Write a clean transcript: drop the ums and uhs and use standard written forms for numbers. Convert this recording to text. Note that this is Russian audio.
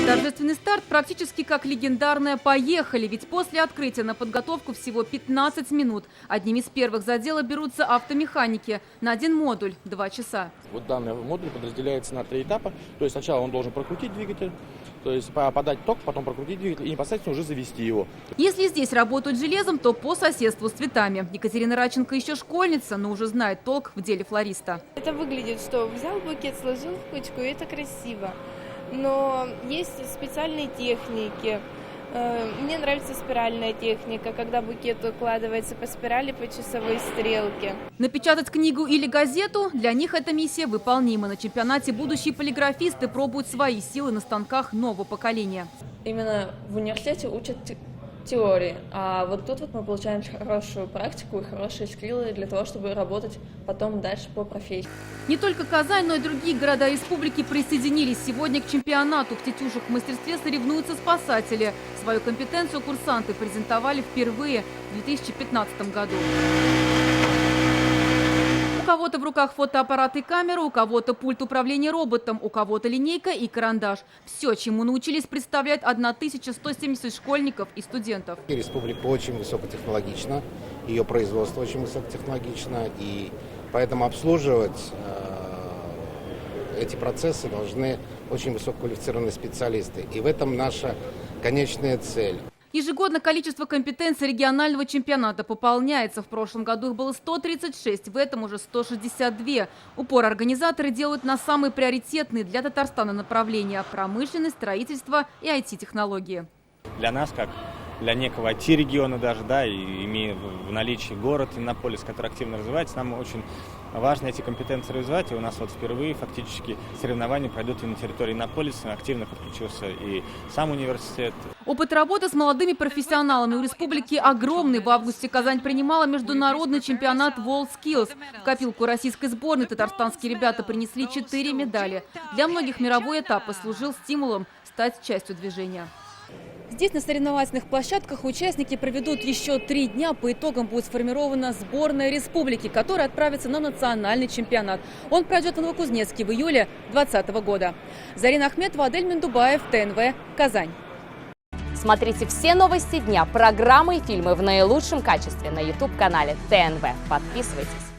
Торжественный старт практически как легендарное «Поехали», ведь после открытия на подготовку всего 15 минут. Одними из первых за дело берутся автомеханики. На один модуль – 2 часа. Вот данный модуль подразделяется на 3 этапа. То есть сначала он должен прокрутить двигатель, то есть подать ток, потом прокрутить двигатель и непосредственно уже завести его. Если здесь работают железом, то по соседству с цветами. Екатерина Радченко еще школьница, но уже знает толк в деле флориста. Это выглядит, что взял букет, сложил в кучку, и это красиво. Но есть специальные техники. Мне нравится спиральная техника, когда букет укладывается по спирали по часовой стрелке. Напечатать книгу или газету – для них эта миссия выполнима. На чемпионате будущие полиграфисты пробуют свои силы на станках нового поколения. Именно в университете учат теории, а вот тут вот мы получаем хорошую практику и хорошие скиллы для того, чтобы работать потом дальше по профессии. Не только Казань, но и другие города республики присоединились сегодня к чемпионату. В тетюжих мастерстве соревнуются спасатели. Свою компетенцию курсанты презентовали впервые в 2015 году. У кого-то в руках фотоаппарат и камера, у кого-то пульт управления роботом, у кого-то линейка и карандаш. Все, чему научились, представляет 1170 школьников и студентов. Республика очень высокотехнологична, ее производство очень высокотехнологично, и поэтому обслуживать эти процессы должны очень высококвалифицированные специалисты. И в этом наша конечная цель. Ежегодно количество компетенций регионального чемпионата пополняется. В прошлом году их было 136, в этом уже 162. Упор организаторы делают на самые приоритетные для Татарстана направления – промышленность, строительство и IT-технологии. Для нас, как для некого IT-региона даже, да, и имея в наличии город Иннополис, который активно развивается, нам очень важно эти компетенции развивать. И у нас вот впервые фактически соревнования пройдут и на территории Иннополиса. Активно подключился и сам университет. Опыт работы с молодыми профессионалами у республики огромный. В августе Казань принимала международный чемпионат WorldSkills. В копилку российской сборной татарстанские ребята принесли 4 медали. Для многих мировой этап послужил стимулом стать частью движения. Здесь на соревновательных площадках участники проведут еще 3 дня. По итогам будет сформирована сборная республики, которая отправится на национальный чемпионат. Он пройдет в Новокузнецке в июле 2020 года. Зарина Ахметова, Адель Мендубаев, ТНВ, Казань. Смотрите все новости дня, программы и фильмы в наилучшем качестве на YouTube-канале ТНВ. Подписывайтесь.